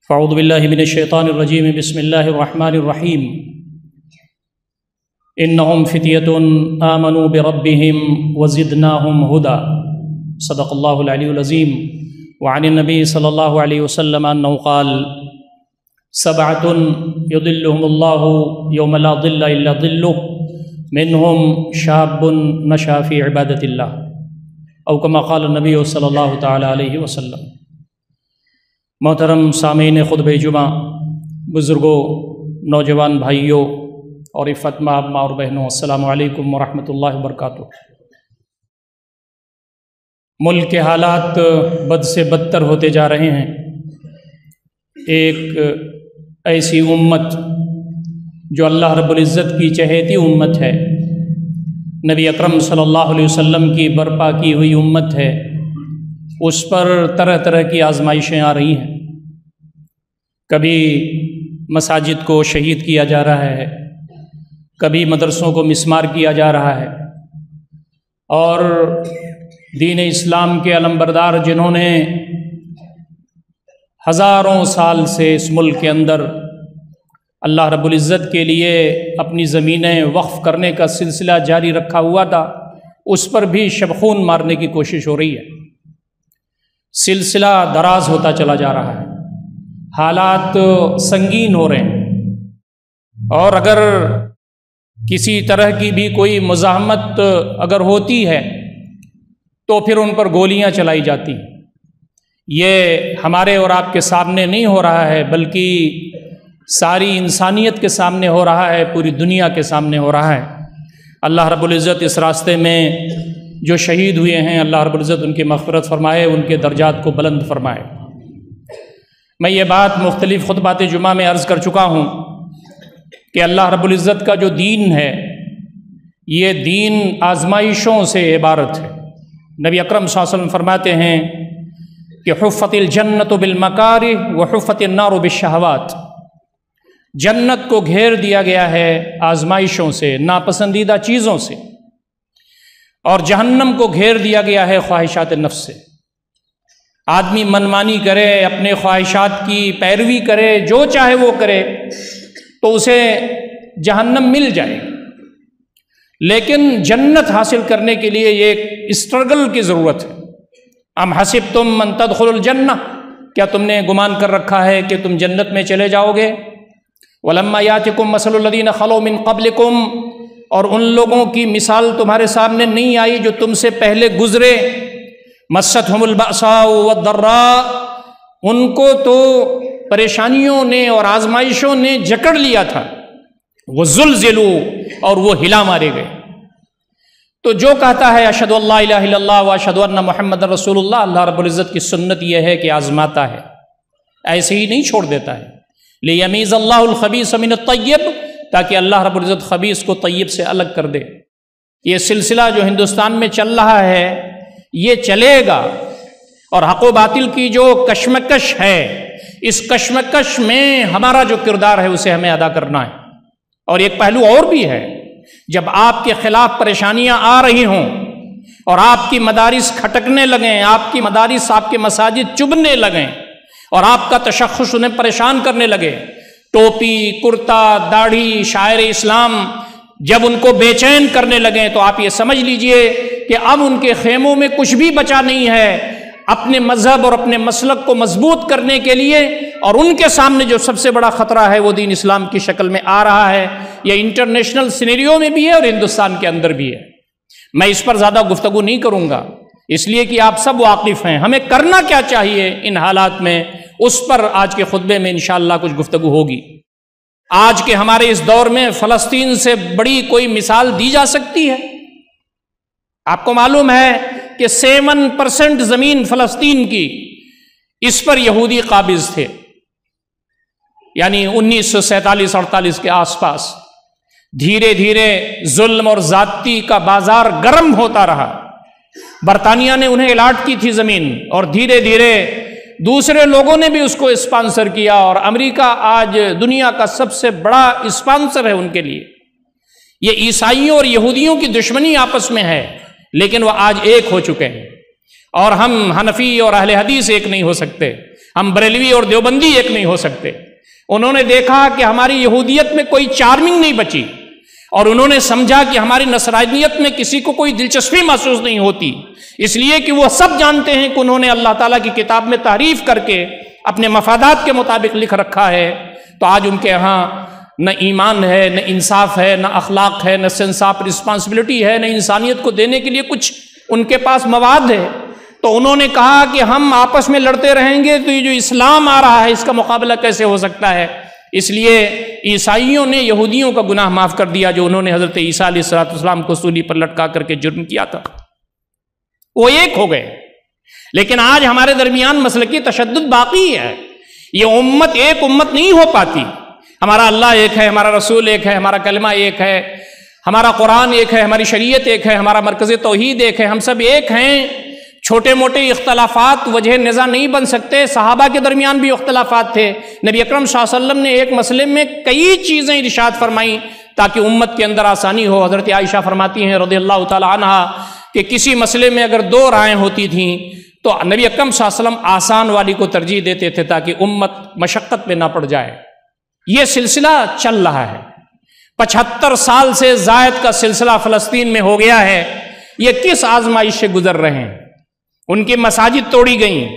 فاعوذ باللہ من الشیطان الرجیم بسم اللہ الرحمن الرحیم انہم فتیۃ آمنوا بربہم وزدناہم ہدی صدق اللہ العلی العظیم وعن النبی صلی اللہ علیہ وسلم انہ قال سبعۃ یظلہم اللہ یوم لا ظل الا ظلہ منہم شاب نشأ فی عبادۃ اللہ او کما قال النبی صلی اللہ تعالی علیہ وسلم۔ محترم سامعین خطبہ جمعہ، بزرگوں، نوجوان بھائیوں اور عفت مآب ماں اور بہنوں، السلام علیکم ورحمۃ اللہ وبرکاتہ۔ ملک کے حالات بد سے بدتر ہوتے جا رہے ہیں۔ ایک ایسی امت جو اللہ رب العزت کی چہیتی امت ہے، نبی اکرم صلی اللہ علیہ وسلم کی برپا کی ہوئی امت ہے، اس پر طرح طرح کی آزمائشیں آ رہی ہیں۔ کبھی مساجد کو شہید کیا جا رہا ہے، کبھی مدرسوں کو مسمار کیا جا رہا ہے، اور دین اسلام کے علمبردار جنہوں نے ہزاروں سال سے اس ملک کے اندر اللہ رب العزت کے لیے اپنی زمینیں وقف کرنے کا سلسلہ جاری رکھا ہوا تھا، اس پر بھی شبخون مارنے کی کوشش ہو رہی ہے۔ سلسلہ دراز ہوتا چلا جا رہا ہے، حالات سنگین ہو رہے ہیں، اور اگر کسی طرح کی بھی کوئی مزاحمت اگر ہوتی ہے تو پھر ان پر گولیاں چلائی جاتی ہیں۔ یہ ہمارے اور آپ کے سامنے نہیں ہو رہا ہے، بلکہ ساری انسانیت کے سامنے ہو رہا ہے، پوری دنیا کے سامنے ہو رہا ہے۔ اللہ رب العزت اس راستے میں جو شہید ہوئے ہیں، اللہ رب العزت ان کی مغفرت فرمائے، ان کے درجات کو بلند فرمائے۔ میں یہ بات مختلف خطبات جمعہ میں عرض کر چکا ہوں کہ اللہ رب العزت کا جو دین ہے، یہ دین آزمائشوں سے عبارت ہے۔ نبی اکرم صلی اللہ علیہ وسلم فرماتے ہیں کہ حفت الجنت بالمکارہ وحفت النار بالشہوات، جنت کو گھیر دیا گیا ہے آزمائشوں سے، ناپسندیدہ چیزوں سے، اور جہنم کو گھیر دیا گیا ہے خواہشات نفس سے۔ آدمی منمانی کرے، اپنے خواہشات کی پیروی کرے، جو چاہے وہ کرے، تو اسے جہنم مل جائے، لیکن جنت حاصل کرنے کے لیے یہ ایک اسٹرگل کی ضرورت ہے۔ ام حسبتم ان تدخلوا الجنہ، کیا تم نے گمان کر رکھا ہے کہ تم جنت میں چلے جاؤ گے؟ ولما یاتکم مثل الذین خلوا من قبلکم، اور ان لوگوں کی مثال تمہارے سامنے نہیں آئی جو تم سے پہلے گزرے۔ مستہم البأساء والضراء، ان کو تو پریشانیوں نے اور آزمائشوں نے جکڑ لیا تھا، وزلزلوا، اور وہ ہلا مارے گئے۔ تو جو کہتا ہے اشہد ان لا الہ الا اللہ واشہد ان محمد رسول اللہ، اللہ رب العزت کی سنت یہ ہے کہ آزماتا ہے، ایسے ہی نہیں چھوڑ دیتا ہے۔ لیمیز اللہ الخبیث من الطیب، تاکہ اللہ رب العزت خبیث کو طیب سے الگ کر دے۔ یہ سلسلہ جو ہندوستان میں چل رہا ہے، یہ چلے گا، اور حق و باطل کی جو کشمکش ہے، اس کشمکش میں ہمارا جو کردار ہے اسے ہمیں ادا کرنا ہے۔ اور ایک پہلو اور بھی ہے، جب آپ کے خلاف پریشانیاں آ رہی ہوں اور آپ کی مدارس کھٹکنے لگیں، آپ کی مدارس، آپ کے مساجد چبھنے لگیں، اور آپ کا تشخص انہیں پریشان کرنے لگے، ٹوپی، کرتا، داڑھی، شاعر اسلام جب ان کو بے چین کرنے لگیں، تو آپ یہ سمجھ لیجئے کہ اب ان کے خیموں میں کچھ بھی بچا نہیں ہے اپنے مذہب اور اپنے مسلک کو مضبوط کرنے کے لیے۔ اور ان کے سامنے جو سب سے بڑا خطرہ ہے وہ دین اسلام کی شکل میں آ رہا ہے۔ یہ انٹرنیشنل سینیریو میں بھی ہے اور ہندوستان کے اندر بھی ہے۔ میں اس پر زیادہ گفتگو نہیں کروں گا، اس لیے کہ آپ سب واقف ہیں ہمیں کرنا کیا چاہیے ان حالات میں، اس پر آج کے خطبے میں انشاءاللہ کچھ گفتگو ہوگی۔ آج کے ہمارے اس دور میں فلسطین سے بڑی کوئی مثال دی جا سکتی ہے؟ آپ کو معلوم ہے کہ 7% زمین فلسطین کی اس پر یہودی قابض تھے، یعنی 1947-48 کے آس پاس۔ دھیرے دھیرے ظلم اور زیادتی کا بازار گرم ہوتا رہا، برطانیہ نے انہیں الاٹ کی تھی زمین، اور دھیرے دھیرے دوسرے لوگوں نے بھی اس کو اسپانسر کیا، اور امریکہ آج دنیا کا سب سے بڑا اسپانسر ہے ان کے لیے۔ یہ عیسائیوں اور یہودیوں کی دشمنی آپس میں ہے، لیکن وہ آج ایک ہو چکے ہیں، اور ہم حنفی اور اہل حدیث ایک نہیں ہو سکتے، ہم بریلوی اور دیوبندی ایک نہیں ہو سکتے۔ انہوں نے دیکھا کہ ہماری یہودیت میں کوئی چارمنگ نہیں بچی، اور انہوں نے سمجھا کہ ہماری نصرانیت میں کسی کو کوئی دلچسپی محسوس نہیں ہوتی، اس لیے کہ وہ سب جانتے ہیں کہ انہوں نے اللہ تعالیٰ کی کتاب میں تحریف کر کے اپنے مفادات کے مطابق لکھ رکھا ہے۔ تو آج ان کے ہاں نہ ایمان ہے، نہ انصاف ہے، نہ اخلاق ہے، نہ سینس آف رسپانسبلٹی ہے، نہ انسانیت کو دینے کے لیے کچھ ان کے پاس مواد ہے۔ تو انہوں نے کہا کہ ہم آپس میں لڑتے رہیں گے تو یہ جو اسلام آ رہا ہے اس کا مقابلہ کیسے ہو سکتا ہے؟ اس لیے عیسائیوں نے یہودیوں کا گناہ معاف کر دیا جو انہوں نے حضرت عیسیٰ علیہ السلام کو سولی پر لٹکا کر کے جرم کیا تھا، وہ ایک ہو گئے۔ لیکن آج ہمارے درمیان مسلکی تشدد باقی ہے، یہ امت ایک امت نہیں ہو پاتی۔ ہمارا اللہ ایک ہے، ہمارا رسول ایک ہے، ہمارا کلمہ ایک ہے، ہمارا قرآن ایک ہے، ہماری شریعت ایک ہے، ہمارا مرکز توحید ایک ہے، ہم سب ایک ہیں۔ چھوٹے موٹے اختلافات وجہ نزاع نہیں بن سکتے۔ صحابہ کے درمیان بھی اختلافات تھے، نبی اکرم صلی اللہ علیہ وسلم نے ایک مسئلے میں کئی چیزیں ارشاد فرمائیں تاکہ امت کے اندر آسانی ہو۔ حضرت عائشہ فرماتی ہیں رضی اللہ تعالی عنہا کہ کسی مسئلے میں اگر 2 رائے ہوتی تھیں تو نبی اکرم صلی اللہ علیہ وسلم آسان والی کو ترجیح دیتے تھے تاکہ امت مشقت میں نہ پڑ جائے۔ یہ سلسلہ چل رہا ہے، 75 سال سے زائد کا سلسلہ فلسطین میں ہو گیا ہے۔ یہ کس آزمائش سے گزر رہے ہیں؟ ان کی مساجد توڑی گئیں،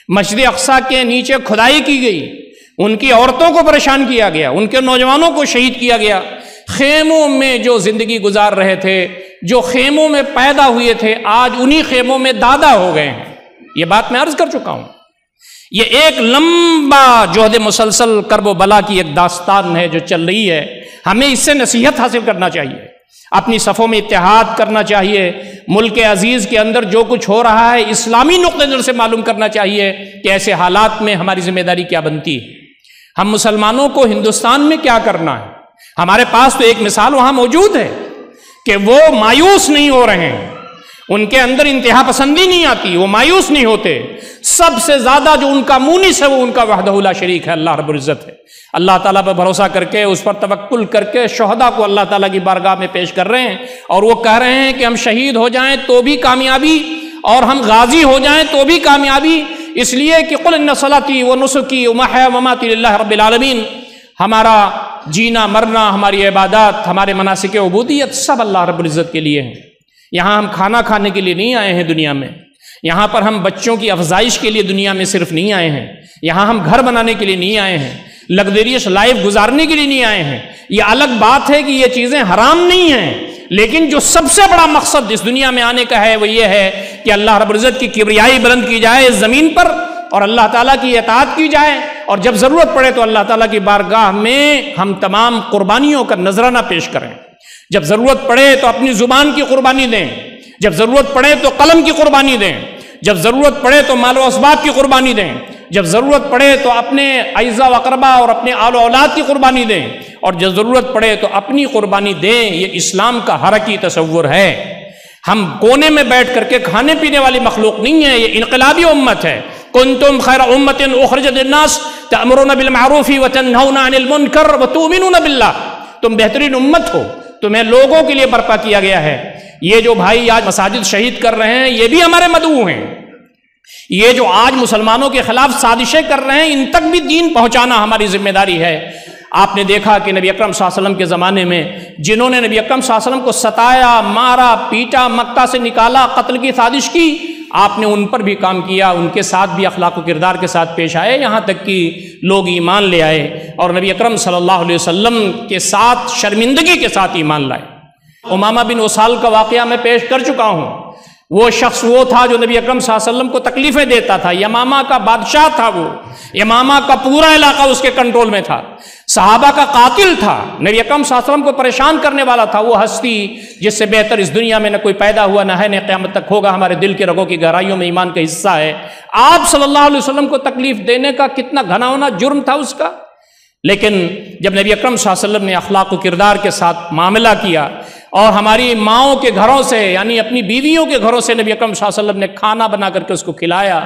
مسجد اقصیٰ کے نیچے کھدائی کی گئی، ان کی عورتوں کو پریشان کیا گیا، ان کے نوجوانوں کو شہید کیا گیا۔ خیموں میں جو زندگی گزار رہے تھے، جو خیموں میں پیدا ہوئے تھے، آج انہی خیموں میں دادا ہو گئے ہیں۔ یہ بات میں عرض کر چکا ہوں۔ یہ ایک لمبا جہد مسلسل کرب و بلا کی ایک داستان ہے جو چل رہی ہے۔ ہمیں اس سے نصیحت حاصل کرنا چاہیے، اپنی صفوں میں اتحاد کرنا چاہیے، ملک عزیز کے اندر جو کچھ ہو رہا ہے اسلامی نقطہ نظر سے معلوم کرنا چاہیے کہ ایسے حالات میں ہماری ذمہ داری کیا بنتی ہے۔ ہم مسلمانوں کو ہندوستان میں کیا کرنا ہے؟ ہمارے پاس تو ایک مثال وہاں موجود ہے کہ وہ مایوس نہیں ہو رہے ہیں، ان کے اندر انتہا پسندی نہیں آتی، وہ مایوس نہیں ہوتے۔ سب سے زیادہ جو ان کا مونس ہے وہ ان کا وحدہ لا شریک ہے، اللہ رب العزت ہے۔ اللہ تعالیٰ پر بھروسہ کر کے، اس پر توکل کر کے شہداء کو اللہ تعالیٰ کی بارگاہ میں پیش کر رہے ہیں، اور وہ کہہ رہے ہیں کہ ہم شہید ہو جائیں تو بھی کامیابی، اور ہم غازی ہو جائیں تو بھی کامیابی، اس لیے کہ قل ان صلاتی و نسکی و محیا و مماتی للہ رب العالمین، ہمارا جینا مرنا، ہماری عبادات، ہمارے مناسک عبودیت سب اللہ رب العزت کے لیے ہیں۔ یہاں ہم کھانا کھانے کے لیے نہیں آئے ہیں دنیا میں، یہاں پر ہم بچوں کی افزائش کے لیے دنیا میں صرف نہیں آئے ہیں، یہاں ہم گھر بنانے کے لیے نہیں آئے ہیں، لگزریس لائف گزارنے کے لیے نہیں آئے ہیں۔ یہ الگ بات ہے کہ یہ چیزیں حرام نہیں ہیں، لیکن جو سب سے بڑا مقصد اس دنیا میں آنے کا ہے وہ یہ ہے کہ اللہ رب العزت کی کبریائی بلند کی جائے اس زمین پر، اور اللہ تعالیٰ کی اطاعت کی جائے، اور جب ضرورت پڑے تو اللہ تعالیٰ کی بارگاہ میں ہم تمام قربانیوں کا نذرانہ پیش کریں۔ جب ضرورت پڑے تو اپنی زبان کی قربانی دیں، جب ضرورت پڑے تو قلم کی قربانی دیں، جب ضرورت پڑے تو مال و اسباب کی قربانی دیں، جب ضرورت پڑے تو اپنے اعزا و اقربا اور اپنے آل و اولاد کی قربانی دیں، اور جب ضرورت پڑے تو اپنی قربانی دیں۔ یہ اسلام کا حرکی تصور ہے۔ ہم کونے میں بیٹھ کر کے کھانے پینے والی مخلوق نہیں ہے، یہ انقلابی امت ہے۔ کنتم خیر امت اخرجت للناس تأمرون بالمعروف وتنہون عن المنکر وتؤمنون باللہ، تم بہترین امت ہو، تمہیں لوگوں کے لیے برپا کیا گیا ہے۔ یہ جو بھائی آج مساجد شہید کر رہے ہیں یہ بھی ہمارے مدعو ہیں، یہ جو آج مسلمانوں کے خلاف سازشیں کر رہے ہیں ان تک بھی دین پہنچانا ہماری ذمہ داری ہے۔ آپ نے دیکھا کہ نبی اکرم صلی اللہ علیہ وسلم کے زمانے میں جنہوں نے نبی اکرم صلی اللہ علیہ وسلم کو ستایا، مارا، پیٹا، مکہ سے نکالا، قتل کی سازش کی، آپ نے ان پر بھی کام کیا، ان کے ساتھ بھی اخلاق و کردار کے ساتھ پیش آئے، یہاں تک کہ لوگ ایمان لے آئے اور نبی اکرم صلی اللہ علیہ وسلم کے ساتھ شرمندگی کے ساتھ ایمان لائے۔ امامہ بن اسال کا واقعہ میں پیش کر چکا ہوں۔ وہ شخص وہ تھا جو نبی اکرم صلی اللہ علیہ وسلم کو تکلیفیں دیتا تھا، یمامہ کا بادشاہ تھا، وہ یمامہ کا پورا علاقہ اس کے کنٹرول میں تھا، صحابہ کا قاتل تھا، نبی اکرم صلی اللہ علیہ وسلم کو پریشان کرنے والا تھا۔ وہ ہستی جس سے بہتر اس دنیا میں نہ کوئی پیدا ہوا نہ ہے نہ قیامت تک ہوگا، ہمارے دل کے رگوں کی گہرائیوں میں ایمان کا حصہ ہے۔ آپ صلی اللہ علیہ وسلم کو تکلیف دینے کا کتنا گھناؤنا جرم تھا اس کا، لیکن جب نبی اکرم صلی اللہ علیہ وسلم نے اخلاق و کردار کے ساتھ معاملہ کیا اور ہماری ماؤں کے گھروں سے یعنی اپنی بیویوں کے گھروں سے نبی اکرم صلی اللہ علیہ وسلم نے کھانا بنا کر کے اس کو کھلایا،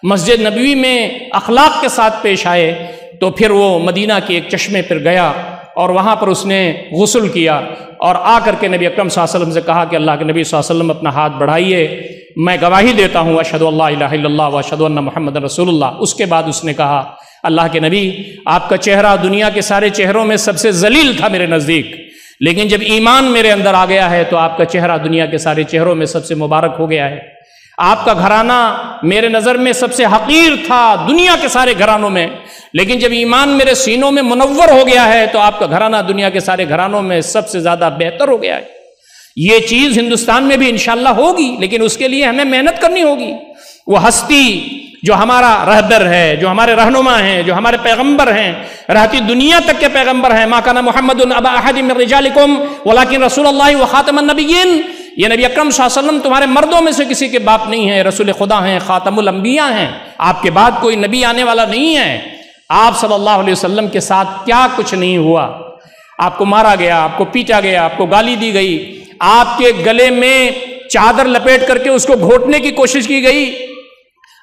مسجد نبوی میں اخلاق کے ساتھ پیش آئے، تو پھر وہ مدینہ کے ایک چشمے پر گیا اور وہاں پر اس نے غسل کیا اور آ کر کے نبی اکرم صلی اللہ علیہ وسلم سے کہا کہ اللہ کے نبی صلی اللہ علیہ وسلم اپنا ہاتھ بڑھائیے میں گواہی دیتا ہوں اشہدو اللہ الہ الا اللہ و اشہدو ان محمد رسول اللہ۔ اس کے بعد اس نے کہا اللہ کے نبی آپ کا چہرہ دنیا کے سارے چہروں میں سب سے ذلیل تھا میرے نزدیک، لیکن جب ایمان میرے اندر آ گیا ہے تو آپ کا چہرہ دنیا کے سارے چہروں میں سب سے مبارک ہو گیا ہے۔ آپ کا گھرانہ میرے نظر میں سب سے حقیر تھا دنیا کے سارے گھرانوں میں، لیکن جب ایمان میرے سینوں میں منور ہو گیا ہے تو آپ کا گھرانہ دنیا کے سارے گھرانوں میں سب سے زیادہ بہتر ہو گیا ہے۔ یہ چیز ہندوستان میں بھی انشاءاللہ ہوگی، لیکن اس کے لیے ہمیں محنت کرنی ہوگی۔ وہ ہستی جو ہمارا رہبر ہے، جو ہمارے رہنما ہیں، جو ہمارے پیغمبر ہیں، رہتی دنیا تک کے پیغمبر ہیں، ما کان محمد ابا احد من رجالکم ولکن رسول اللہ وخاتم النبیین، یہ نبی اکرم صلی اللہ علیہ وسلم تمہارے مردوں میں سے کسی کے باپ نہیں ہیں، رسول خدا ہیں، خاتم الانبیاء ہیں، آپ کے بعد کوئی نبی آنے والا نہیں ہے۔ آپ صلی اللہ علیہ وسلم کے ساتھ کیا کچھ نہیں ہوا، آپ کو مارا گیا، آپ کو پیٹا گیا، آپ کو گالی دی گئی، آپ کے گلے میں چادر لپیٹ کر کے اس کو گھوٹنے کی کوشش کی گئی،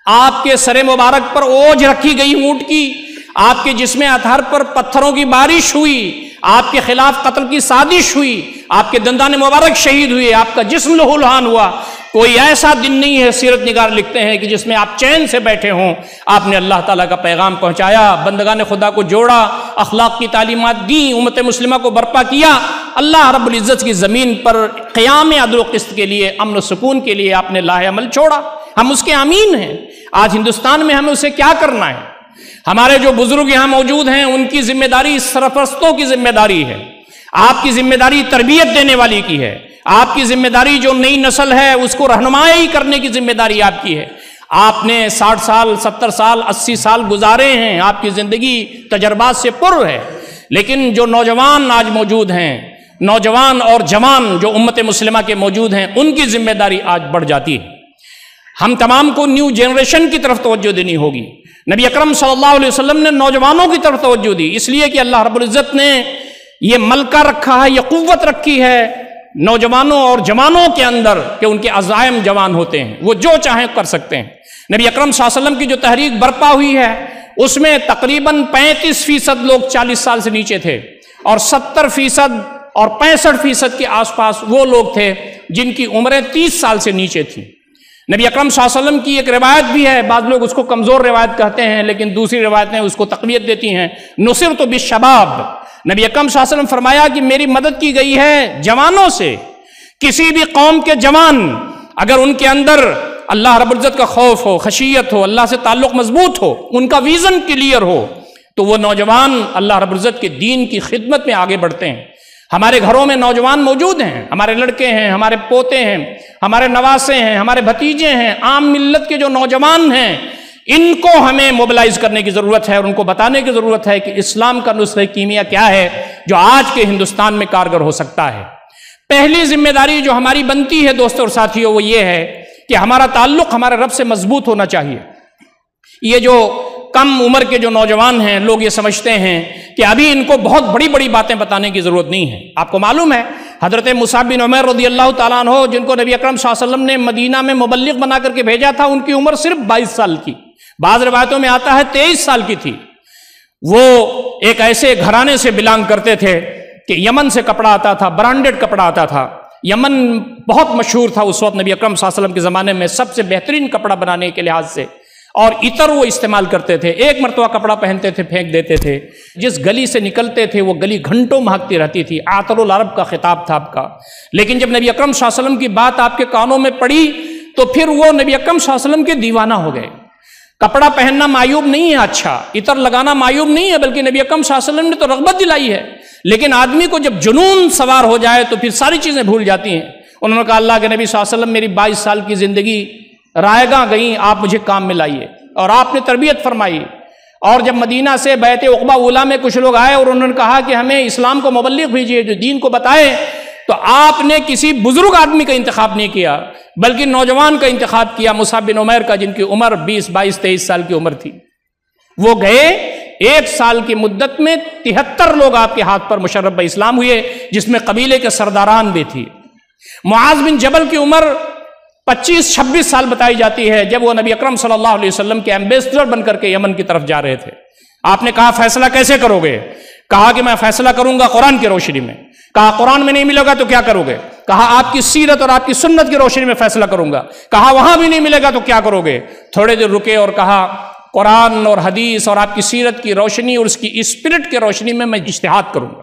آپ کے سر مبارک پر اوجھ رکھی گئی اونٹ کی، آپ کے جسم اطہر پر پتھروں کی بارش ہوئی، آپ کے خلاف قتل کی سازش ہوئی، آپ کے دندان مبارک شہید ہوئے، آپ کا جسم لہو لہان ہوا۔ کوئی ایسا دن نہیں ہے، سیرت نگار لکھتے ہیں، کہ جس میں آپ چین سے بیٹھے ہوں۔ آپ نے اللہ تعالیٰ کا پیغام پہنچایا، بندگان خدا کو جوڑا، اخلاق کی تعلیمات دیں، امت مسلمہ کو برپا کیا۔ اللہ رب العزت کی زمین پر قیام عدل و قسط کے لیے، امن و سکون کے لیے آپ نے لاہ عمل چھوڑا، ہم اس کے امین ہیں۔ آج ہندوستان میں ہمیں اسے کیا کرنا ہے؟ ہمارے جو بزرگ یہاں موجود ہیں ان کی ذمہ داری سرپرستوں کی ذمہ داری ہے، آپ کی ذمہ داری تربیت دینے والی کی ہے، آپ کی ذمہ داری جو نئی نسل ہے اس کو رہنمائی کرنے کی ذمہ داری آپ کی ہے۔ آپ نے 60 سال 70 سال 80 سال گزارے ہیں، آپ کی زندگی تجربات سے پر ہے، لیکن جو نوجوان آج موجود ہیں، نوجوان اور جوان جو امت مسلمہ کے موجود ہیں، ان کی ذمہ داری آج بڑھ جاتی ہے۔ ہم تمام کو نیو جنریشن کی طرف توجہ دینی ہوگی۔ نبی اکرم صلی اللہ علیہ وسلم نے نوجوانوں کی طرف توجہ دی، اس لیے کہ اللہ رب العزت نے یہ ملکہ رکھا ہے، یہ قوت رکھی ہے نوجوانوں اور جوانوں کے اندر کہ ان کے عزائم جوان ہوتے ہیں، وہ جو چاہیں کر سکتے ہیں۔ نبی اکرم صلی اللہ علیہ وسلم کی جو تحریک برپا ہوئی ہے اس میں تقریباً 35% لوگ 40 سال سے نیچے تھے، اور 70% اور 65% کے آس پاس وہ لوگ تھے جن کی عمریں 30 سال سے نیچے تھیں۔ نبی اکرم صلی اللہ علیہ وسلم کی ایک روایت بھی ہے، بعض لوگ اس کو کمزور روایت کہتے ہیں، لیکن دوسری روایتیں اس کو تقویت دیتی ہیں، نصرت بالشباب۔ نبی اکرم صلی اللہ علیہ وسلم فرمایا کہ میری مدد کی گئی ہے جوانوں سے۔ کسی بھی قوم کے جوان اگر ان کے اندر اللہ رب العزت کا خوف ہو، خشیت ہو، اللہ سے تعلق مضبوط ہو، ان کا ویژن کلیئر ہو، تو وہ نوجوان اللہ رب العزت کے دین کی خدمت میں آگے بڑھتے ہیں۔ ہمارے گھروں میں نوجوان موجود ہیں، ہمارے لڑکے ہیں، ہمارے پوتے ہیں، ہمارے نواسے ہیں، ہمارے بھتیجے ہیں، عام ملت کے جو نوجوان ہیں، ان کو ہمیں موبلائز کرنے کی ضرورت ہے اور ان کو بتانے کی ضرورت ہے کہ اسلام کا نسخہ کیمیا کیا ہے جو آج کے ہندوستان میں کارگر ہو سکتا ہے۔ پہلی ذمہ داری جو ہماری بنتی ہے دوستوں اور ساتھیوں وہ یہ ہے کہ ہمارا تعلق ہمارے رب سے مضبوط ہونا چاہیے۔ یہ جو کم عمر کے جو نوجوان ہیں، لوگ یہ سمجھتے ہیں کہ ابھی ان کو بہت بڑی بڑی باتیں بتانے کی ضرورت نہیں ہے۔ آپ کو معلوم ہے حضرت مصعب بن عمیر رضی اللہ تعالیٰ عنہ، جن کو نبی اکرم صلی اللہ علیہ وسلم نے مدینہ میں مبلغ بنا کر کے بھیجا تھا، ان کی عمر صرف 22 سال کی، بعض روایتوں میں آتا ہے 23 سال کی تھی۔ وہ ایک ایسے گھرانے سے بلانگ کرتے تھے کہ یمن سے کپڑا آتا تھا، برانڈڈ کپڑا آتا تھا۔ یمن بہت مشہور تھا اس وقت نبی اکرم صلی اللہ علیہ وسلم کے زمانے میں سب سے بہترین کپڑا بنانے کے لحاظ سے، اور عطر وہ استعمال کرتے تھے، ایک مرتبہ کپڑا پہنتے تھے پھینک دیتے تھے، جس گلی سے نکلتے تھے وہ گلی گھنٹوں مہکتی رہتی تھی، عطر العرب کا خطاب تھا آپ کا۔ لیکن جب نبی اکرم صلی اللہ علیہ وسلم کی بات آپ کے کانوں میں پڑی تو پھر وہ نبی اکرم صلی اللہ علیہ وسلم کے دیوانہ ہو گئے۔ کپڑا پہننا معیوب نہیں ہے، اچھا عطر لگانا معیوب نہیں ہے، بلکہ نبی اکرم صلی اللہ علیہ وسلم نے تو رغبت دلائی ہے، لیکن آدمی کو جب جنون سوار ہو جائے تو پھر ساری چیزیں بھول جاتی ہیں۔ انہوں نے کہا اللہ کے نبی صلی اللہ علیہ وسلم میری 22 سال کی زندگی رائیگاں گئیں، آپ مجھے کام میں لائیے، اور آپ نے تربیت فرمائی۔ اور جب مدینہ سے بیعت عقبہ اولیٰ میں کچھ لوگ آئے اور انہوں نے کہا کہ ہمیں اسلام کو مبلغ بھیجیے جو دین کو بتائے، تو آپ نے کسی بزرگ آدمی کا انتخاب نہیں کیا بلکہ نوجوان کا انتخاب کیا، مصعب بن عمیر کا، جن کی عمر 20 22 23 سال کی عمر تھی۔ وہ گئے، 1 سال کی مدت میں 73 لوگ آپ کے ہاتھ پر مشرف بہ اسلام ہوئے، جس میں قبیلے کے سرداران بھی تھی۔ معاذ بن جبل کی عمر 25-26 سال بتائی جاتی ہے جب وہ نبی اکرم صلی اللہ علیہ وسلم کے ایمبیسڈر بن کر کے یمن کی طرف جا رہے تھے۔ آپ نے کہا فیصلہ کیسے کرو گے؟ کہا کہ میں فیصلہ کروں گا قرآن کی روشنی میں۔ کہا قرآن میں نہیں ملے گا تو کیا کرو گے؟ کہا آپ کی سیرت اور آپ کی سنت کی روشنی میں فیصلہ کروں گا. کہا وہاں بھی نہیں ملے گا تو کیا کرو گے؟ تھوڑے دیر رکے اور کہا قرآن اور حدیث اور آپ کی سیرت کی روشنی اور اس کی اسپرٹ کی روشنی میں اجتہاد کروں گا.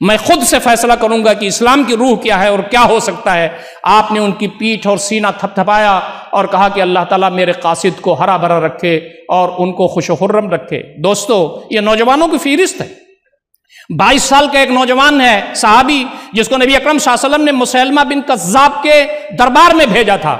میں خود سے فیصلہ کروں گا کہ اسلام کی روح کیا ہے اور کیا ہو سکتا ہے. آپ نے ان کی پیٹھ اور سینہ تھپ تھپایا اور کہا کہ اللہ تعالیٰ میرے قاصد کو ہرا بھرا رکھے اور ان کو خوش و خرم رکھے. دوستو، یہ نوجوانوں کی فہرست ہے. 22 سال کا ایک نوجوان ہے صحابی جس کو نبی اکرم صلی اللہ علیہ وسلم نے مسیلمہ بن کذاب کے دربار میں بھیجا تھا.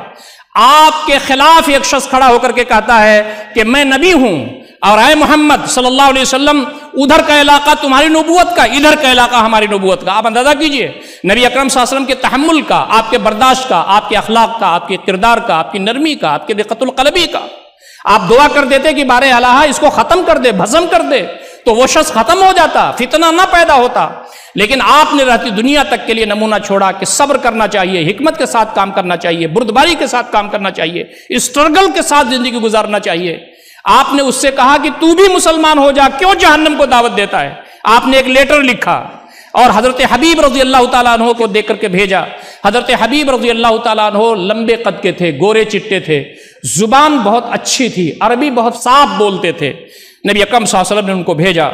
آپ کے خلاف ایک شخص کھڑا ہو کر کے کہتا ہے کہ میں نبی ہوں اور اے محمد صلی اللہ علیہ وسلم ادھر کا علاقہ تمہاری نبوت کا، ادھر کا علاقہ ہماری نبوت کا. آپ اندازہ کیجئے نبی اکرم صلی اللہ علیہ وسلم کے تحمل کا، آپ کے برداشت کا، آپ کے اخلاق کا، آپ کے کردار کا، آپ کی نرمی کا، آپ کے دقت القلبی کا. آپ دعا کر دیتے کہ بارے الہ اس کو ختم کر دے، بھسم کر دے، تو وہ شخص ختم ہو جاتا، فتنہ نہ پیدا ہوتا. لیکن آپ نے رہتی دنیا تک کے لیے نمونہ چھوڑا کہ صبر کرنا چاہیے، حکمت کے ساتھ کام کرنا چاہیے، بردباری کے ساتھ کام کرنا چاہیے، اسٹرگل کے ساتھ زندگی گزارنا چاہیے. آپ نے اس سے کہا کہ تو بھی مسلمان ہو جا، کیوں جہنم کو دعوت دیتا ہے؟ آپ نے ایک لیٹر لکھا اور حضرت حبیب رضی اللہ تعالیٰ عنہ کو دے کر کے بھیجا. حضرت حبیب رضی اللہ تعالیٰ عنہ لمبے قد کے تھے، گورے چٹے تھے، زبان بہت اچھی تھی، عربی بہت صاف بولتے تھے. نبی اکرم صلی اللہ علیہ وسلم نے ان کو بھیجا.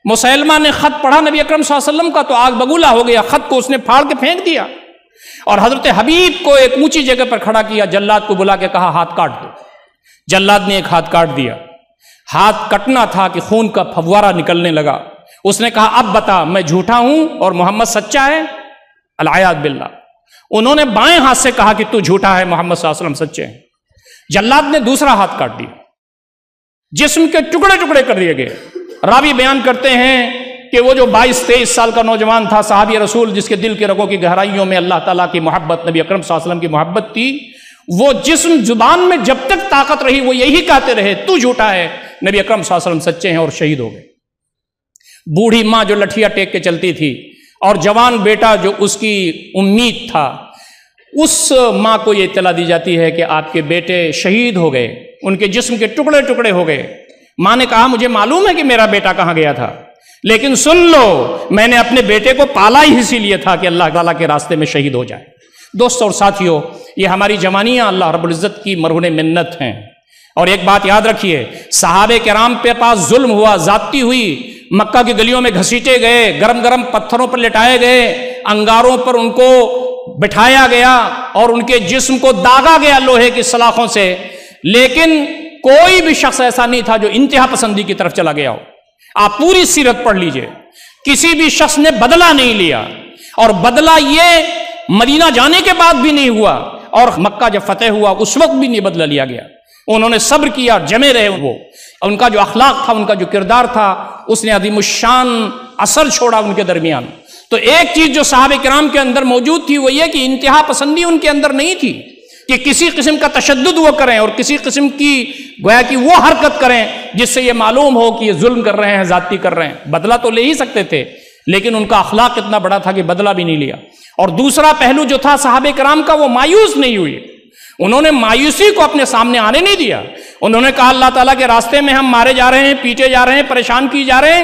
مسیلمہ نے خط پڑھا نبی اکرم صلی اللہ علیہ وسلم کا تو آگ بگولا ہو گیا. خط کو اس نے پھاڑ کے پھینک دیا اور حضرت حبیب کو ایک اونچی جگہ پر کھڑا کیا. جلاد کو بلا کے کہا ہاتھ کاٹ دو. جلاد نے ایک ہاتھ کاٹ دیا. ہاتھ کٹنا تھا کہ خون کا پھوارہ نکلنے لگا. اس نے کہا اب بتا میں جھوٹا ہوں اور محمد سچا ہے؟ العیاذ باللہ. انہوں نے بائیں ہاتھ سے کہا کہ تو جھوٹا ہے، محمد صلی اللہ علیہ وسلم سچے ہیں. جلاد نے دوسرا ہاتھ کاٹ دیا. جسم کے ٹکڑے ٹکڑے کر دیے گئے. راوی بیان کرتے ہیں کہ وہ جو 22-23 سال کا نوجوان تھا صحابی رسول جس کے دل کے رگوں کی گہرائیوں میں اللہ تعالیٰ کی محبت، نبی اکرم صلی اللہ علیہ وسلم کی محبت تھی، وہ جسم زبان میں جب تک طاقت رہی وہ یہی کہتے رہے تو جھوٹا ہے، نبی اکرم صلی اللہ علیہ وسلم سچے ہیں، اور شہید ہو گئے. بوڑھی ماں جو لٹھیا ٹیک کے چلتی تھی اور جوان بیٹا جو اس کی امید تھا، اس ماں کو یہ اطلاع دی جاتی ہے کہ آپ کے بیٹے شہید ہو گئے، ان کے جسم کے ٹکڑے ٹکڑے ہو گئے. ماں نے کہا مجھے معلوم ہے کہ میرا بیٹا کہاں گیا تھا، لیکن سن لو میں نے اپنے بیٹے کو پالا ہی اسی لیے تھا کہ اللہ تعالیٰ کے راستے میں شہید ہو جائے. دوستو اور ساتھیو، یہ ہماری جوانیاں اللہ رب العزت کی مرہون منت ہیں. اور ایک بات یاد رکھیے، صحابہ کرام پہ پاس ظلم ہوا، زیادتی ہوئی، مکہ کی گلیوں میں گھسیٹے گئے، گرم گرم پتھروں پر لٹائے گئے، انگاروں پر ان کو بٹھایا گیا اور ان کے جسم کو داغا گیا لوہے کی سلاخوں سے، لیکن کوئی بھی شخص ایسا نہیں تھا جو انتہا پسندی کی طرف چلا گیا ہو. آپ پوری سیرت پڑھ لیجئے، کسی بھی شخص نے بدلہ نہیں لیا، اور بدلہ یہ مدینہ جانے کے بعد بھی نہیں ہوا، اور مکہ جب فتح ہوا اس وقت بھی نہیں بدلہ لیا گیا. انہوں نے صبر کیا، جمے رہے. وہ ان کا جو اخلاق تھا، ان کا جو کردار تھا، اس نے عظیم الشان اثر چھوڑا ان کے درمیان. تو ایک چیز جو صحابہ کرام کے اندر موجود تھی وہ یہ کہ انتہا پسندی ان کے اندر نہیں تھی کہ کسی قسم کا تشدد وہ کریں اور کسی قسم کی گویا کہ وہ حرکت کریں جس سے یہ معلوم ہو کہ یہ ظلم کر رہے ہیں، زیادتی کر رہے ہیں. بدلہ تو لے ہی سکتے تھے، لیکن ان کا اخلاق اتنا بڑا تھا کہ بدلہ بھی نہیں لیا. اور دوسرا پہلو جو تھا صحابہ کرام کا، وہ مایوس نہیں ہوئے. انہوں نے مایوسی کو اپنے سامنے آنے نہیں دیا. انہوں نے کہا اللہ تعالیٰ کے راستے میں ہم مارے جا رہے ہیں، پیٹے جا رہے ہیں، پریشان کی جا رہے ہیں،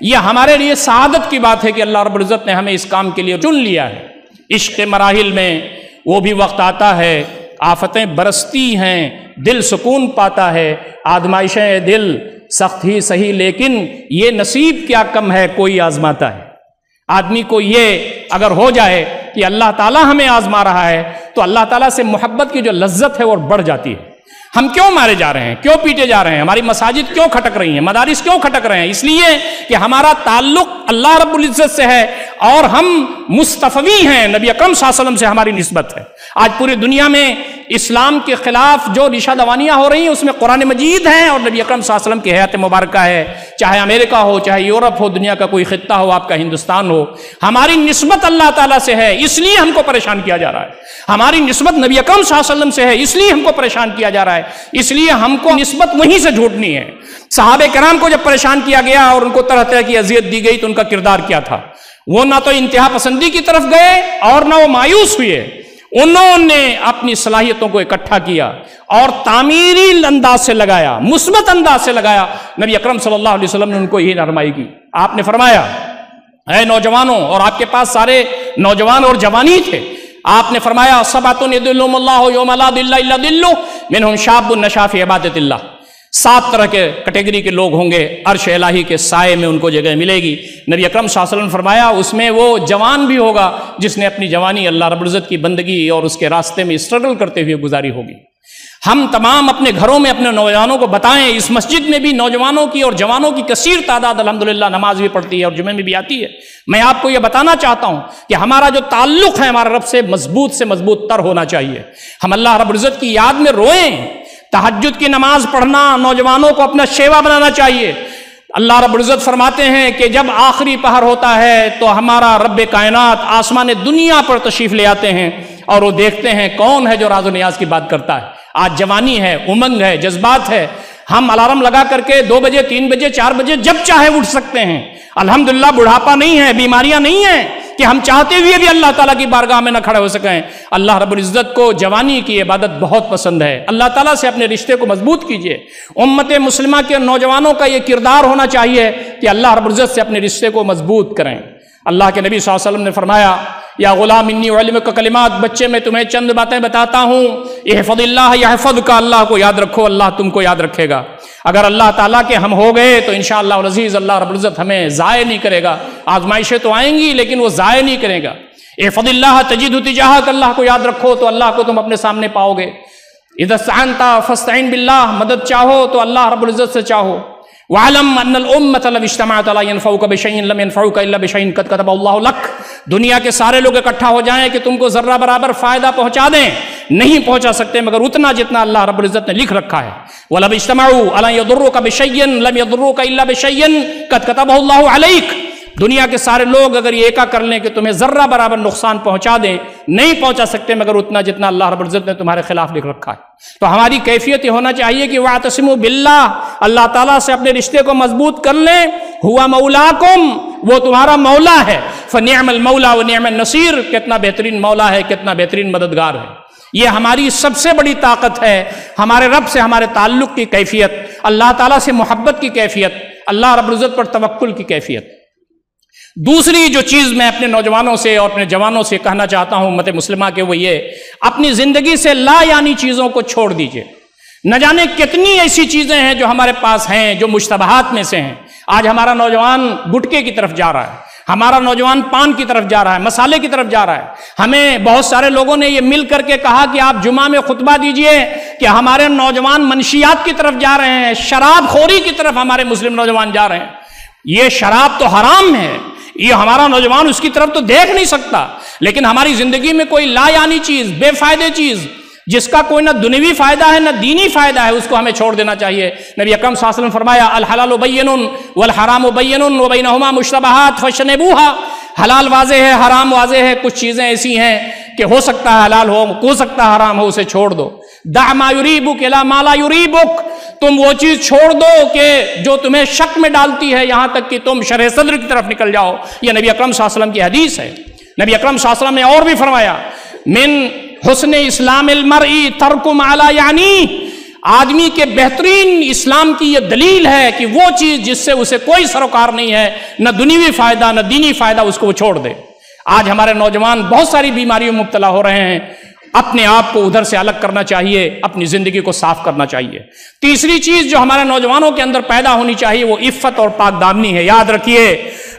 یہ ہمارے لیے سعادت کی بات ہے کہ اللہ رب العزت نے ہمیں اس کام کے لیے چن لیا ہے. عشق مراحل میں وہ بھی وقت آتا ہے، آفتیں برستی ہیں، دل سکون پاتا ہے، آزمائشیں دل سخت ہی سہی، لیکن یہ نصیب کیا کم ہے کوئی آزماتا ہے. آدمی کو یہ اگر ہو جائے کہ اللہ تعالیٰ ہمیں آزما رہا ہے تو اللہ تعالیٰ سے محبت کی جو لذت ہے وہ بڑھ جاتی ہے. ہم کیوں مارے جا رہے ہیں، کیوں پیٹے جا رہے ہیں، ہماری مساجد کیوں کھٹک رہی ہیں، مدارس کیوں کھٹک رہے ہیں؟ اس لیے کہ ہمارا تعلق اللہ رب العزت سے ہے اور ہم مصطفی ہیں، نبی اکرم صلی اللہ علیہ وسلم سے ہماری نسبت ہے. آج پوری دنیا میں اسلام کے خلاف جو ریشہ دوانیاں ہو رہی ہیں اس میں قرآن مجید ہیں اور نبی اکرم صلی اللہ علیہ وسلم کی حیات مبارکہ ہے. چاہے امریکہ ہو، چاہے یورپ ہو، دنیا کا کوئی خطہ ہو، آپ کا ہندوستان ہو، ہماری نسبت اللہ تعالیٰ سے ہے، اس لیے ہم کو پریشان کیا جا رہا ہے. ہماری نسبت نبی اکرم صلی اللہ علیہ وسلم سے ہے، اس لیے ہم کو پریشان کیا جا رہا ہے. اس لیے ہم کو نسبت وہیں سے جھوٹنی ہے. صحابہ کرام کو جب پریشان کیا گیا اور ان کو طرح طرح کی اذیت دی گئی تو ان کا کردار کیا تھا؟ وہ نہ تو انتہا پسندی کی طرف گئے اور نہ وہ مایوس ہوئے. انہوں نے اپنی صلاحیتوں کو اکٹھا کیا اور تعمیری انداز سے لگایا، مثبت انداز سے لگایا. نبی اکرم صلی اللہ علیہ وسلم نے ان کو یہی رہنمائی کی. آپ نے فرمایا اے نوجوانوں، اور آپ کے پاس سارے نوجوان اور جوانی تھے، آپ نے فرمایا سبعۃ یظلهم اللہ یوم لا ظل الا ظلہ منہم شاب نشا فی عبادۃ اللہ، 7 طرح کے کیٹیگری کے لوگ ہوں گے، عرش الہی کے سائے میں ان کو جگہ ملے گی۔ نبی اکرم صلی اللہ علیہ وسلم نے فرمایا اس میں وہ جوان بھی ہوگا جس نے اپنی جوانی اللہ رب العزت کی بندگی اور اس کے راستے میں اسٹرگل کرتے ہوئے گزاری ہوگی۔ ہم تمام اپنے گھروں میں اپنے نوجوانوں کو بتائیں، اس مسجد میں بھی نوجوانوں کی اور جوانوں کی کثیر تعداد الحمدللہ نماز بھی پڑھتی ہے اور جمعے میں بھی آتی ہے۔ میں آپ کو یہ بتانا چاہتا ہوں کہ ہمارا جو تعلق ہے ہمارے رب سے مضبوط تر ہونا چاہیے۔ ہم اللہ رب العزت کی یاد میں روئیں، تہجد کی نماز پڑھنا نوجوانوں کو اپنا شیوا بنانا چاہیے۔ اللہ رب العزت فرماتے ہیں کہ جب آخری پہر ہوتا ہے تو ہمارا رب کائنات آسمان دنیا پر تشریف لے آتے ہیں اور وہ دیکھتے ہیں کون ہے جو راز و نیاز کی بات کرتا ہے۔ آج جوانی ہے، امنگ ہے، جذبات ہے، ہم الارم لگا کر کے 2 بجے 3 بجے 4 بجے جب چاہے اٹھ سکتے ہیں۔ الحمدللہ بڑھاپا نہیں ہے، بیماریاں نہیں ہیں کہ ہم چاہتے ہوئے بھی اللہ تعالیٰ کی بارگاہ میں نہ کھڑے ہو سکیں۔ اللہ رب العزت کو جوانی کی عبادت بہت پسند ہے۔ اللہ تعالیٰ سے اپنے رشتے کو مضبوط کیجئے۔ امت مسلمہ کے نوجوانوں کا یہ کردار ہونا چاہیے کہ اللہ رب العزت سے اپنے رشتے کو مضبوط کریں۔ اللہ کے نبی صلی اللہ علیہ وسلم نے فرمایا یا غلام انی اعلمک کلمات، بچے میں تمہیں چند باتیں بتاتا ہوں، احفظ اللہ یحفظک، اللہ کو یاد رکھو اللہ تم کو یاد رکھے گا۔ اگر اللہ تعالیٰ کے ہم ہو گئے تو انشاءاللہ العزیز اللہ رب العزت ہمیں ضائع نہیں کرے گا۔ آزمائشیں تو آئیں گی لیکن وہ ضائع نہیں کرے گا۔ احفظ اللہ تجدہ تجاہک، اللہ کو یاد رکھو تو اللہ کو تم اپنے سامنے پاؤ گے۔ اذا استعنت فاستعن باللہ، مدد چاہو تو اللہ رب العزت سے چاہو۔ وَعَلَمْ أَنَّ الْأُمَّةَ لَوْ اجْتَمَعَتْ عَلَىٰ يَنفَعُوكَ بِشَيْءٍ لَمْ يَنفَعُوكَ إِلَّا بِشَيْءٍ قَدْ كَتَبَهُ اللَّهُ لَكَ، دنیا کے سارے لوگ اکٹھا ہو جائیں کہ تم کو ذرہ برابر فائدہ پہنچا دیں، نہیں پہنچا سکتے مگر اتنا جتنا اللہ رب العزت نے لکھ رکھا ہے۔ وَلَوْ اجْتَمَعُوا عَلَىٰ يَضُرُّوكَ بِشَيْءٍ لَمْ يَضُرُّوكَ إِلَّا بِشَيْءٍ قَدْ كَتَبَهُ اللَّهُ عَلَيْكَ، دنیا کے سارے لوگ اگر یہ ایکا کر لیں کہ تمہیں ذرہ برابر نقصان پہنچا دیں، نہیں پہنچا سکتے مگر اتنا جتنا اللہ رب العزت نے تمہارے خلاف لکھ رکھا ہے۔ تو ہماری کیفیت یہ ہونا چاہیے کہ وَاعْتَصِمُوا بِاللَّهِ، اللہ تعالیٰ سے اپنے رشتے کو مضبوط کر لیں۔ ہوا مولاکم، وہ تمہارا مولا ہے۔ فنعم المولا ونعم النصیر، کتنا بہترین مولا ہے، کتنا بہترین مددگار ہے۔ یہ ہماری سب سے بڑی طاقت ہے، ہمارے رب سے ہمارے تعلق کی کیفیت، اللہ تعالیٰ سے محبت کی کیفیت، اللہ رب العزت پر توکل کی کیفیت۔ دوسری جو چیز میں اپنے نوجوانوں سے اور اپنے جوانوں سے کہنا چاہتا ہوں امت مسلمہ کے، وہ یہ، اپنی زندگی سے لا یعنی چیزوں کو چھوڑ دیجئے۔ نہ جانے کتنی ایسی چیزیں ہیں جو ہمارے پاس ہیں جو مشتبہات میں سے ہیں۔ آج ہمارا نوجوان گٹکے کی طرف جا رہا ہے، ہمارا نوجوان پان کی طرف جا رہا ہے، مسالے کی طرف جا رہا ہے۔ ہمیں بہت سارے لوگوں نے یہ مل کر کے کہا کہ آپ جمعہ میں خطبہ دیجئے کہ ہمارے نوجوان منشیات کی طرف جا رہے ہیں، شراب خوری کی طرف ہمارے مسلم نوجوان جا رہے ہیں۔ یہ شراب تو حرام ہے، یہ ہمارا نوجوان اس کی طرف تو دیکھ نہیں سکتا، لیکن ہماری زندگی میں کوئی لا یعنی چیز، بے فائدے چیز جس کا کوئی نہ دنیوی فائدہ ہے نہ دینی فائدہ ہے، اس کو ہمیں چھوڑ دینا چاہیے۔ نبی اکرم صلی اللہ علیہ وسلم فرمایا الحلال بین والحرام بین وبینہما مشتبہات فاجتنبوها، حلال واضح ہے، حرام واضح ہے، کچھ چیزیں ایسی ہیں کہ ہو سکتا ہے حلال ہو سکتا ہے حرام ہو، اسے چھوڑ دو۔ دع ما یریبک الی ما لا یریبک، تم وہ چیز چھوڑ دو کہ جو تمہیں شک میں ڈالتی ہے، یہاں تک کہ تم شرح صدر کی طرف نکل جاؤ۔ یہ نبی اکرم صلی اللہ علیہ وسلم کی حدیث ہے۔ نبی اکرم صلی اللہ علیہ وسلم نے اور بھی فرمایا من حسن اسلام المرء ترک ما لا یعنی، آدمی کے بہترین اسلام کی یہ دلیل ہے کہ وہ چیز جس سے اسے کوئی سروکار نہیں ہے، نہ دنیوی فائدہ نہ دینی فائدہ، اس کو وہ چھوڑ دے۔ آج ہمارے نوجوان بہت ساری بیماریوں میں مبتلا ہو رہے ہیں، اپنے آپ کو ادھر سے الگ کرنا چاہیے، اپنی زندگی کو صاف کرنا چاہیے۔ تیسری چیز جو ہمارے نوجوانوں کے اندر پیدا ہونی چاہیے وہ عفت اور پاک دامنی ہے۔ یاد رکھیے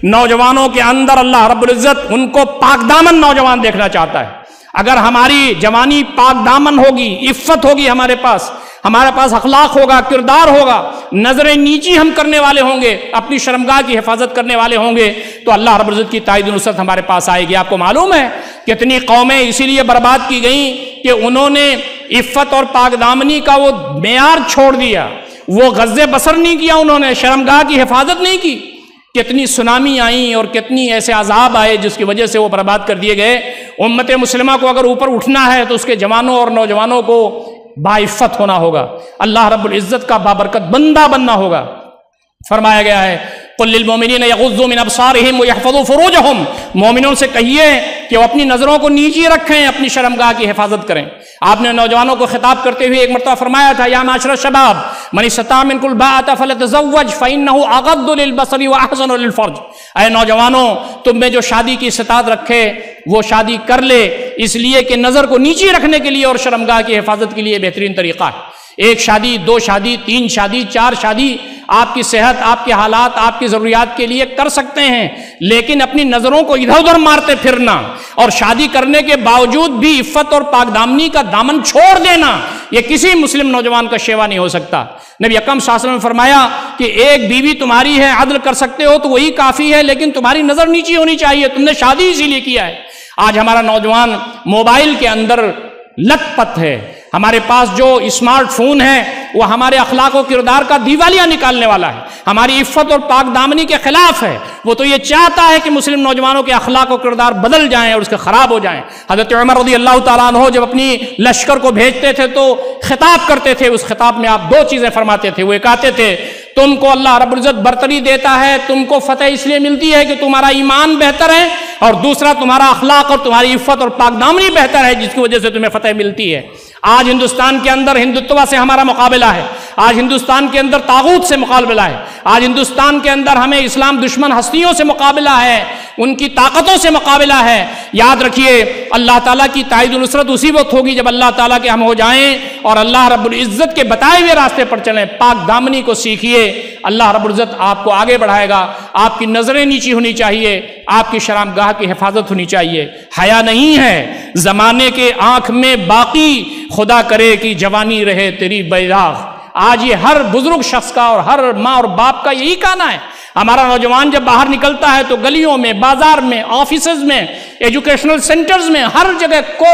نوجوانوں کے اندر اللہ رب العزت ان کو پاک دامن نوجوان دیکھنا چاہتا ہے۔ اگر ہماری جوانی پاک دامن ہوگی، عفت ہوگی، ہمارے پاس اخلاق ہوگا، کردار ہوگا، نظر نیچی ہم کرنے والے ہوں گے، اپنی شرمگاہ کی حفاظت کرنے والے ہوں گے، تو اللہ رب العزت کی تائید و نصرت ہمارے پاس آئے گی۔ آپ کو معلوم ہے کتنی قومیں اسی لیے برباد کی گئیں کہ انہوں نے عفت اور پاک دامنی کا وہ معیار چھوڑ دیا، وہ غض بصر نہیں کیا، انہوں نے شرمگاہ کی حفاظت نہیں کی۔ کتنی سونامی آئیں اور کتنی ایسے عذاب آئے جس کی وجہ سے وہ برباد کر دیے گئے۔ امت مسلمہ کو اگر اوپر اٹھنا ہے تو اس کے جوانوں اور نوجوانوں کو باعفت ہونا ہوگا، اللہ رب العزت کا بابرکت بندہ بننا ہوگا۔ فرمایا گیا ہے قل للمؤمنین یغضوا من ابصارہم ویحفظوا فروجہم، مومنوں سے کہیے کہ وہ اپنی نظروں کو نیچی رکھیں، اپنی شرمگاہ کی حفاظت کریں۔ آپ نے نوجوانوں کو خطاب کرتے ہوئے ایک مرتبہ فرمایا تھا یا معاشر الشباب من استطاع منکم الباءۃ فلیتزوج فإنہ اغض للبصر واحسن للفرج، اے نوجوانوں تم میں جو شادی کی استطاعت رکھے وہ شادی کر لے، اس لیے کہ نظر کو نیچی رکھنے کے لیے اور شرمگاہ کی حفاظت کے لیے بہترین طریقہ ہے۔ ایک شادی، دو شادی، تین شادی، چار شادی آپ کی صحت، آپ کے حالات، آپ کی ضروریات کے لیے کر سکتے ہیں، لیکن اپنی نظروں کو ادھر ادھر مارتے پھرنا اور شادی کرنے کے باوجود بھی عفت اور پاک دامنی کا دامن چھوڑ دینا، یہ کسی مسلم نوجوان کا شیوا نہیں ہو سکتا۔ نبی اکرم صلی اللہ علیہ وسلم نے فرمایا کہ ایک بیوی تمہاری ہے، عدل کر سکتے ہو تو وہی کافی ہے، لیکن تمہاری نظر نیچی ہونی چاہیے، تم نے شادی اسی لیے کیا ہے۔ آج ہمارا نوجوان موبائل کے اندر لت پت ہے، ہمارے پاس جو اسمارٹ فون ہے وہ ہمارے اخلاق و کردار کا دیوالیہ نکالنے والا ہے، ہماری عفت اور پاک دامنی کے خلاف ہے۔ وہ تو یہ چاہتا ہے کہ مسلم نوجوانوں کے اخلاق و کردار بدل جائیں اور اس کے خراب ہو جائیں۔ حضرت عمر رضی اللہ تعالیٰ عنہ جب اپنی لشکر کو بھیجتے تھے تو خطاب کرتے تھے، اس خطاب میں آپ دو چیزیں فرماتے تھے۔ وہ یہ کہتے تھے تم کو اللہ رب العزت برتری دیتا ہے، تم کو فتح اس لیے ملتی ہے کہ تمہارا ایمان بہتر ہے، اور دوسرا تمہارا اخلاق اور تمہاری عفت اور پاک دامنی بہتر ہے جس کی وجہ سے تمہیں فتح ملتی ہے۔ آج ہندوستان کے اندر ہندوتوا سے ہمارا مقابلہ ہے، آج ہندوستان کے اندر طاغوت سے مقابلہ ہے، آج ہندوستان کے اندر ہمیں اسلام دشمن ہستیوں سے مقابلہ ہے، ان کی طاقتوں سے مقابلہ ہے۔ یاد رکھیے اللہ تعالیٰ کی تائید و نصرت اسی وقت ہوگی جب اللہ تعالیٰ کے ہم ہو جائیں اور اللہ رب العزت کے بتائے ہوئے راستے پر چلیں۔ پاک دامنی کو سیکھیے، اللہ رب العزت آپ کو آگے بڑھائے گا۔ آپ کی نظریں نیچی ہونی چاہیے، آپ کی شرمگاہ کی حفاظت ہونی چاہیے۔ حیا نہیں ہے زمانے کے آنکھ میں باقی، خدا کرے کہ جوانی رہے تیری بیداغ۔ آج یہ ہر بزرگ شخص کا اور ہر ماں اور باپ کا یہی کہنا ہے۔ ہمارا نوجوان جب باہر نکلتا ہے تو گلیوں میں، بازار میں، آفیسز میں، ایجوکیشنل سینٹرز میں، ہر جگہ کو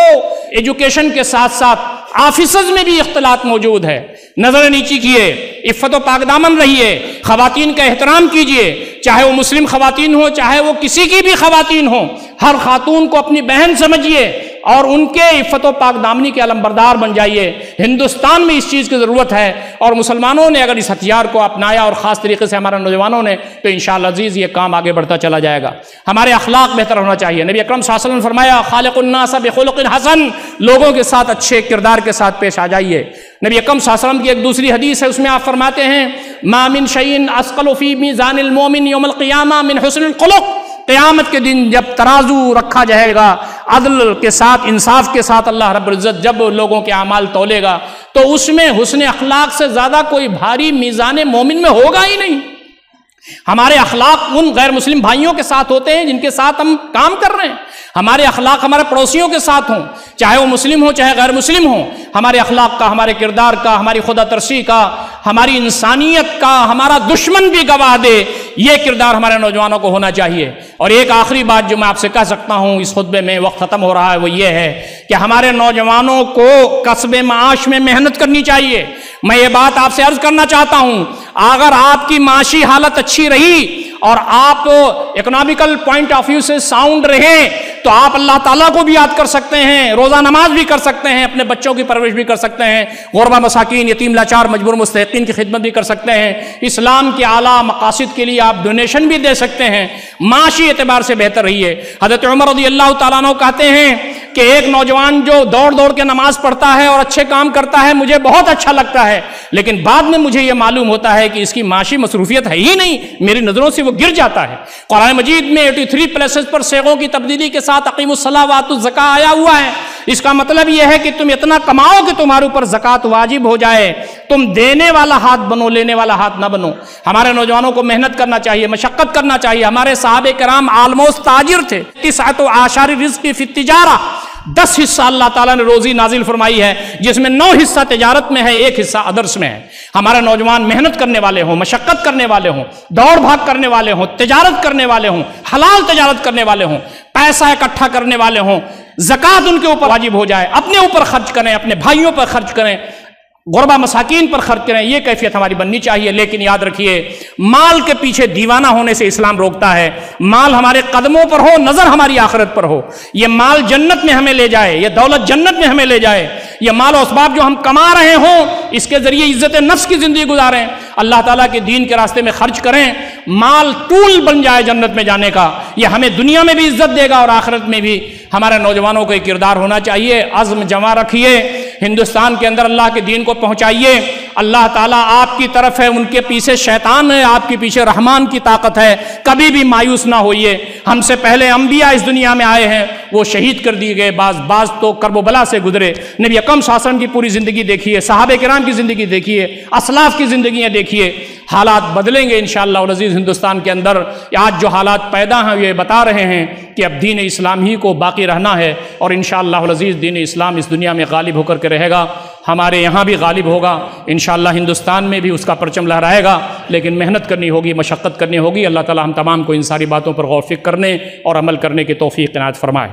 ایجوکیشن کے ساتھ ساتھ آفیسز میں بھی اختلاط موجود ہے۔ نظر نیچی کیے، عفت و پاک دامن رہیے، خواتین کا احترام کیجیے، چاہے وہ مسلم خواتین ہوں چاہے وہ کسی کی بھی خواتین ہوں، ہر خاتون کو اپنی بہن سمجھیے اور ان کے عفت و پاک دامنی کے علمبردار بن جائیے۔ ہندوستان میں اس چیز کی ضرورت ہے، اور مسلمانوں نے اگر اس ہتھیار کو اپنایا اور خاص طریقے سے ہمارے نوجوانوں نے، تو انشاءاللہ عزیز یہ کام آگے بڑھتا چلا جائے گا۔ ہمارے اخلاق بہتر ہونا چاہیے۔ نبی اکرم صلی اللہ علیہ وسلم نے فرمایا خالق الناس بخلق حسن، لوگوں کے ساتھ اچھے کردار کے ساتھ پیش آ جائیے۔ نبی اکرم صلی اللہ علیہ وسلم کی ایک دوسری حدیث ہے، اس میں آپ فرماتے ہیں ما من شیء اثقل فی میزان المؤمن یوم القیامہ من حسن الخلق، قیامت کے دن جب ترازو رکھا جائے گا عدل کے ساتھ، انصاف کے ساتھ، اللہ رب العزت جب لوگوں کے اعمال تولے گا تو اس میں حسن اخلاق سے زیادہ کوئی بھاری میزان مومن میں ہوگا ہی نہیں۔ ہمارے اخلاق ان غیر مسلم بھائیوں کے ساتھ ہوتے ہیں جن کے ساتھ ہم کام کر رہے ہیں، ہمارے اخلاق ہمارے پڑوسیوں کے ساتھ ہوں، چاہے وہ مسلم ہوں چاہے غیر مسلم ہوں، ہمارے اخلاق کا، ہمارے کردار کا، ہماری خدا ترسی کا، ہماری انسانیت کا ہمارا دشمن بھی گواہ دے، یہ کردار ہمارے نوجوانوں کو ہونا چاہیے۔ اور ایک آخری بات جو میں آپ سے کہہ سکتا ہوں اس خطبے میں، وقت ختم ہو رہا ہے، وہ یہ ہے کہ ہمارے نوجوانوں کو کسب معاش میں محنت کرنی چاہیے۔ میں یہ بات آپ سے عرض کرنا چاہتا ہوں، اگر آپ کی معاشی حالت اچھی رہی اور آپ اکنامیکل پوائنٹ آف ویو سے ساؤنڈ رہے تو آپ اللہ تعالیٰ کو بھی یاد کر سکتے ہیں، روزہ نماز بھی کر سکتے ہیں، اپنے بچوں کی پرورش بھی کر سکتے ہیں، غربا مساکین، یتیم لاچار مجبور مستحقین کی خدمت بھی کر سکتے ہیں، اسلام کے اعلیٰ مقاصد کے لیے آپ ڈونیشن بھی دے سکتے ہیں، معاشی اعتبار سے بہتر رہیے۔ حضرت عمر رضی اللہ تعالیٰ عنہ کہتے ہیں کہ ایک نوجوان جو دوڑ کے نماز پڑھتا ہے اور اچھے کام کرتا ہے مجھے بہت اچھا لگتا ہے، لیکن بعد میں مجھے یہ معلوم ہوتا ہے کہ اس کی معاشی مصروفیت ہے ہی نہیں، میری نظروں سے وہ گر جاتا ہے۔ قرآن مجید میں 83 پلیسز پر صیغوں کی تبدیلی کے ساتھ اقیم الصلاۃ وآتوا الزکاۃ آیا ہوا ہے۔ اس کا مطلب یہ ہے کہ تم اتنا کماؤ کہ تمہارے اوپر زکوٰۃ واجب ہو جائے، تم دینے والا ہاتھ بنو، لینے والا ہاتھ نہ بنو۔ ہمارے نوجوانوں کو محنت کرنا چاہیے، مشقت کرنا چاہیے۔ ہمارے صحابہ کرام آلموسٹ تاجر تھے، 9 اعشار الرزق فی التجارہ، 10 حصہ اللہ تعالیٰ نے روزی نازل فرمائی ہے جس میں 9 حصہ تجارت میں ہے، 1 حصہ ادرس میں ہے۔ ہمارے نوجوان محنت کرنے والے ہوں، مشقت کرنے والے ہوں، دوڑ بھاگ کرنے والے ہوں، تجارت کرنے والے ہوں، حلال تجارت کرنے والے ہوں، پیسہ اکٹھا کرنے والے ہوں، زکوٰۃ ان کے اوپر واجب ہو جائے، اپنے اوپر خرچ کریں، اپنے بھائیوں پر خرچ کریں، غربا مساکین پر خرچ کریں، یہ کیفیت ہماری بننی چاہیے۔ لیکن یاد رکھیے مال کے پیچھے دیوانہ ہونے سے اسلام روکتا ہے۔ مال ہمارے قدموں پر ہو، نظر ہماری آخرت پر ہو، یہ مال جنت میں ہمیں لے جائے، یہ دولت جنت میں ہمیں لے جائے، یہ مال و اسباب جو ہم کما رہے ہوں اس کے ذریعے عزت نفس کی زندگی گزاریں، اللہ تعالیٰ کے دین کے راستے میں خرچ کریں، مال ٹول بن جائے جنت میں جانے کا۔ یہ ہمیں دنیا میں بھی عزت دے گا اور آخرت میں بھی۔ ہمارے نوجوانوں کا یہ کردار ہونا چاہیے، عزم جمع رکھیے، ہندوستان کے اندر اللہ کے دین کو پہنچائیے۔ اللہ تعالیٰ آپ کی طرف ہے، ان کے پیچھے شیطان ہے، آپ کے پیچھے رحمان کی طاقت ہے، کبھی بھی مایوس نہ ہوئیے۔ ہم سے پہلے انبیاء اس دنیا میں آئے ہیں، وہ شہید کر دیے گئے، بعض تو کرب و بلا سے گزرے۔ نبی اکرم صلی اللہ علیہ وسلم کی پوری زندگی دیکھیے، صحابہ کرام کی زندگی دیکھیے، اسلاف کی زندگیاں دیکھیے۔ حالات بدلیں گے انشاءاللہ العزیز ہندوستان کے اندر۔ آج جو حالات پیدا ہیں یہ بتا رہے ہیں کہ اب دین اسلام ہی کو باقی رہنا ہے، اور انشاءاللہ العزیز دین اسلام اس دنیا میں غالب ہو کر کے رہے گا، ہمارے یہاں بھی غالب ہوگا انشاءاللہ، ہندوستان میں بھی اس کا پرچم لہرائے گا، لیکن محنت کرنی ہوگی، مشقت کرنی ہوگی۔ اللہ تعالی ہم تمام کو ان ساری باتوں پر غور و فکر کرنے اور عمل کرنے کی توفیق عنایت فرمائے۔